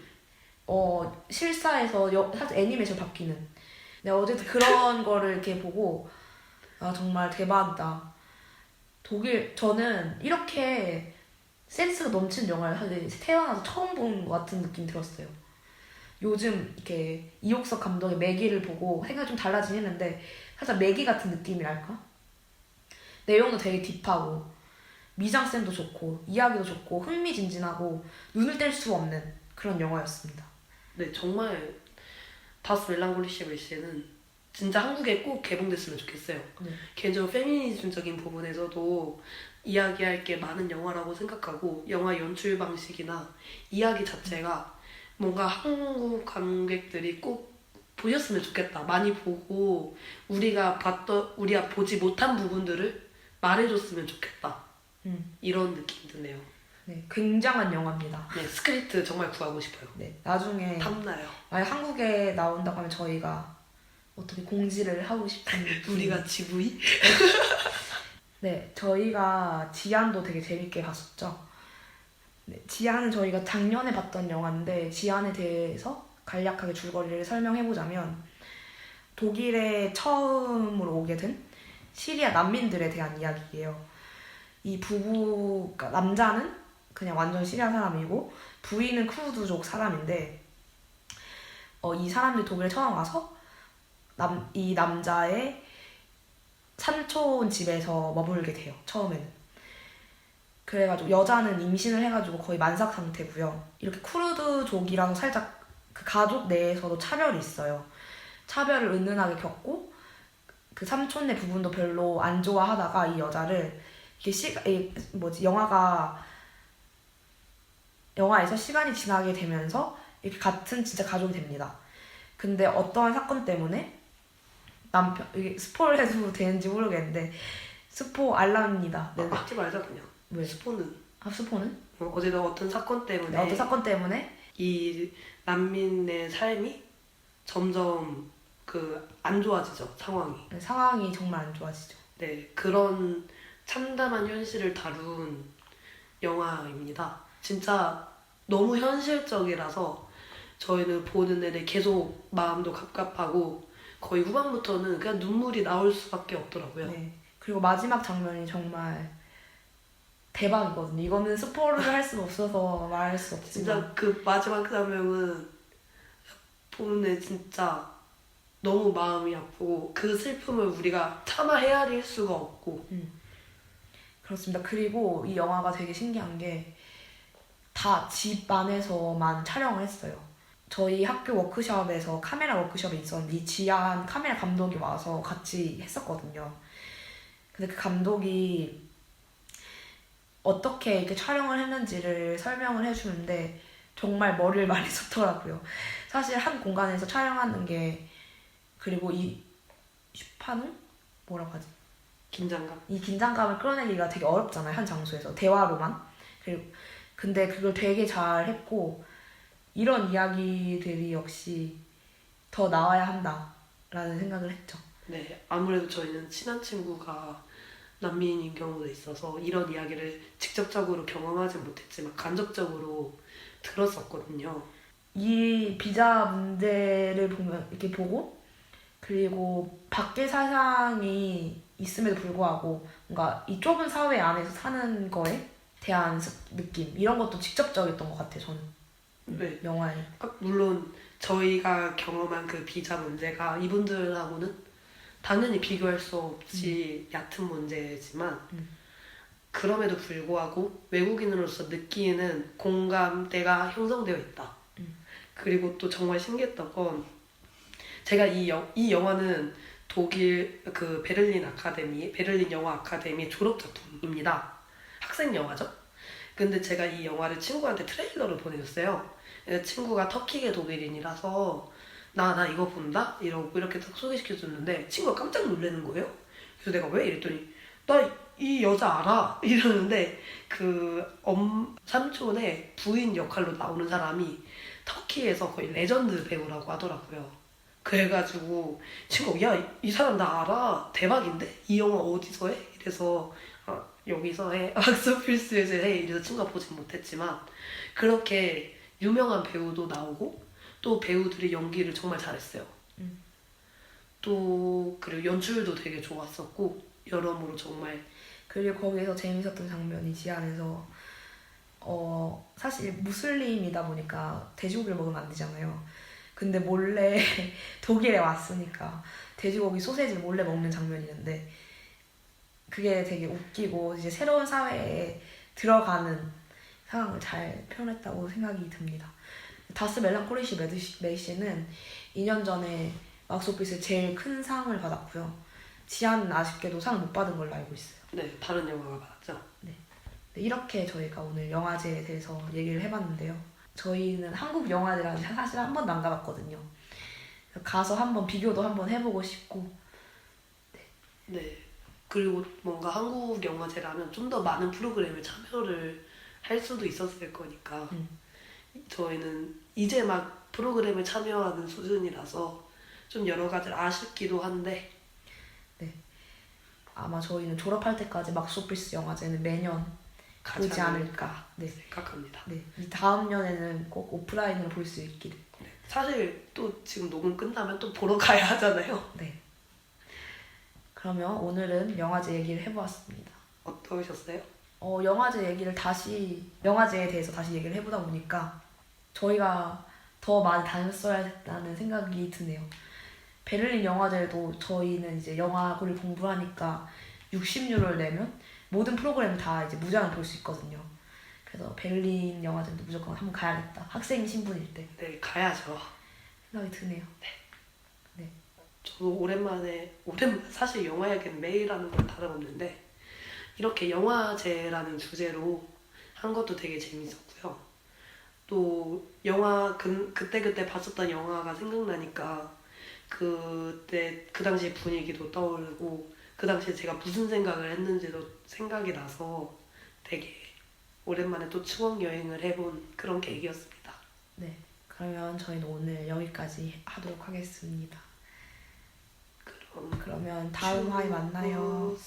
실사에서 살짝 애니메이션 바뀌는. 근데 어쨌든 그런 거를 이렇게 보고 정말 대박이다. 저는 이렇게 센스가 넘치는 영화를 사실 태어나서 처음 본 것 같은 느낌이 들었어요. 요즘 이렇게 이옥석 감독의 매기를 보고 생각이 좀 달라지긴 했는데 살짝 매기 같은 느낌이랄까? 내용도 되게 딥하고 미장센도 좋고 이야기도 좋고 흥미진진하고 눈을 뗄 수 없는 그런 영화였습니다. 네, 정말 다스 멜랑콜리시 매신은 진짜 한국에 꼭 개봉됐으면 좋겠어요. 네. 개인적으로 페미니즘적인 부분에서도 이야기할 게 많은 영화라고 생각하고 영화 연출 방식이나 이야기 자체가 뭔가 한국 관객들이 꼭 보셨으면 좋겠다. 많이 보고 우리가 보지 못한 부분들을 말해줬으면 좋겠다. 이런 느낌이 드네요. 네, 굉장한 영화입니다. 네, 스크립트 정말 구하고 싶어요. 네, 나중에 탐나요. 만약 한국에 나온다고 하면 저희가 어떻게 공지를 하고 싶은 우리가 GV? 네, 저희가 지안도 되게 재밌게 봤었죠. 네, 지안은 저희가 작년에 봤던 영화인데 지안에 대해서 간략하게 줄거리를 설명해보자면 독일에 처음으로 오게 된 시리아 난민들에 대한 이야기예요. 이 부부, 그러니까 남자는 그냥 완전 시리아 사람이고 부인은 쿠르드족 사람인데 이 사람들이 독일에 처음 와서 이 남자의 삼촌 집에서 머물게 돼요. 처음에는. 그래가지고 여자는 임신을 해가지고 거의 만삭 상태고요. 이렇게 쿠르드족이라서 살짝 그 가족 내에서도 차별이 있어요. 차별을 은은하게 겪고 그 삼촌네 부분도 별로 안 좋아하다가 이 여자를 이게 영화에서 시간이 지나게 되면서 이렇게 같은 진짜 가족이 됩니다. 근데 어떠한 사건 때문에 이게 스포를 해도 되는지 모르겠는데 스포 알람입니다. 네. 하지 말자 그냥. 왜? 스포는. 스포는? 어제도 어떤 사건 때문에. 네, 어떤 사건 때문에 이 난민의 삶이 점점 안 좋아지죠, 상황이. 상황이 정말 안 좋아지죠. 네, 그런 참담한 현실을 다룬 영화입니다. 진짜 너무 현실적이라서 저희는 보는 내내 계속 마음도 갑갑하고 거의 후반부터는 그냥 눈물이 나올 수밖에 없더라고요. 네. 그리고 마지막 장면이 정말 대박이거든요. 이거는 스포를 할 수가 없어서 말할 수 없지만 진짜 그 마지막 장면은 보는 애 진짜 너무 마음이 아프고 그 슬픔을 우리가 차마 헤아릴 수가 없고. 그렇습니다. 그리고 이 영화가 되게 신기한 게 다 집 안에서만 촬영을 했어요. 저희 학교 워크숍에서 카메라 워크숍이 있었는데 이 지한 카메라 감독이 와서 같이 했었거든요. 근데 그 감독이 어떻게 이렇게 촬영을 했는지를 설명을 해주는데 정말 머리를 많이 썼더라고요. 사실 한 공간에서 촬영하는 게 그리고 이 슈파는 뭐라고 하지? 긴장감. 이 긴장감을 끌어내기가 되게 어렵잖아요. 한 장소에서 대화로만. 근데 그걸 되게 잘 했고 이런 이야기들이 역시 더 나와야 한다라는 생각을 했죠. 네, 아무래도 저희는 친한 친구가 난민인 경우도 있어서 이런 이야기를 직접적으로 경험하지 못했지만 간접적으로 들었었거든요. 이 비자 문제를 이렇게 보고 그리고 밖의 사상이 있음에도 불구하고 뭔가 이 좁은 사회 안에서 사는 거에 대한 느낌 이런 것도 직접적이었던 것 같아요. 저는 네. 영화에. 물론 저희가 경험한 그 비자 문제가 이분들하고는 당연히 비교할 수 없이 얕은 문제지만 그럼에도 불구하고 외국인으로서 느끼는 공감대가 형성되어 있다. 그리고 또 정말 신기했던 건 제가 이 영화는 독일 그 베를린 영화 아카데미 졸업 작품입니다. 학생 영화죠. 근데 제가 이 영화를 친구한테 트레일러를 보내줬어요. 친구가 터키계 독일인이라서 나 이거 본다? 이러고 이렇게 딱 소개시켜줬는데 친구가 깜짝 놀라는 거예요. 그래서 내가 왜? 이랬더니 나 이 여자 알아? 이러는데 그 삼촌의 부인 역할로 나오는 사람이 터키에서 거의 레전드 배우라고 하더라고요. 그래가지고 친구가 야, 이 사람 나 알아. 대박인데? 이 영화 어디서 해? 이래서 여기서 해. 왁스필스에서 해. 이래서 친구가 보진 못했지만 그렇게 유명한 배우도 나오고 또 배우들이 연기를 정말 잘했어요. 또 그리고 연출도 되게 좋았었고 여러모로 정말. 그리고 거기서 재밌었던 장면이 지안에서 사실 무슬림이다 보니까 돼지고기를 먹으면 안 되잖아요. 근데 몰래 독일에 왔으니까 돼지고기 소세지를 몰래 먹는 장면이 있는데 그게 되게 웃기고 이제 새로운 사회에 들어가는 상황을 잘 표현했다고 생각이 듭니다. 다스 멜랑콜리시 메이시는 2년 전에 막스오피스에 제일 큰 상을 받았고요. 지안은 아쉽게도 상 못 받은 걸로 알고 있어요. 네, 다른 영화가 받았죠. 네, 이렇게 저희가 오늘 영화제에 대해서 얘기를 해봤는데요. 저희는 한국 영화제를 사실 한 번도 안 가봤거든요. 가서 한번 비교도 한번 해보고 싶고. 네. 그리고 뭔가 한국 영화제라면 좀 더 많은 프로그램에 참여를 할 수도 있었을 거니까 저희는 이제 막 프로그램에 참여하는 수준이라서 좀 여러 가지를 아쉽기도 한데 아마 저희는 졸업할 때까지 막스오피스 영화제는 매년 보지 않을까 생각합니다. 네, 이 다음 년에는 꼭 오프라인으로 볼 수 있기를. 네. 사실 또 지금 녹음 끝나면 또 보러 가야 하잖아요. 네. 그러면 오늘은 영화제 얘기를 해보았습니다. 어떠셨어요? 영화제에 대해서 다시 얘기를 해보다 보니까 저희가 더 많이 다녔어야 했다는 생각이 드네요. 베를린 영화제도 저희는 이제 영화를 공부하니까 60유로를 내면 모든 프로그램을 다 이제 무제한 볼 수 있거든요. 그래서 베를린 영화제도 무조건 한번 가야겠다. 학생 신분일 때 네, 가야죠. 생각이 드네요. 저도 오랜만에 사실 영화 얘기는 매일 하는 건 다름없는데 이렇게 영화제라는 주제로 한 것도 되게 재밌었고요. 또 영화 그때 봤었던 영화가 생각나니까 그때 그 당시 분위기도 떠오르고 그 당시에 제가 무슨 생각을 했는지도 생각이 나서 되게 오랜만에 또 추억 여행을 해본 그런 계기였습니다. 네, 그러면 저희는 오늘 여기까지 하도록 하겠습니다. 그러면 다음 화에 만나요. 쭉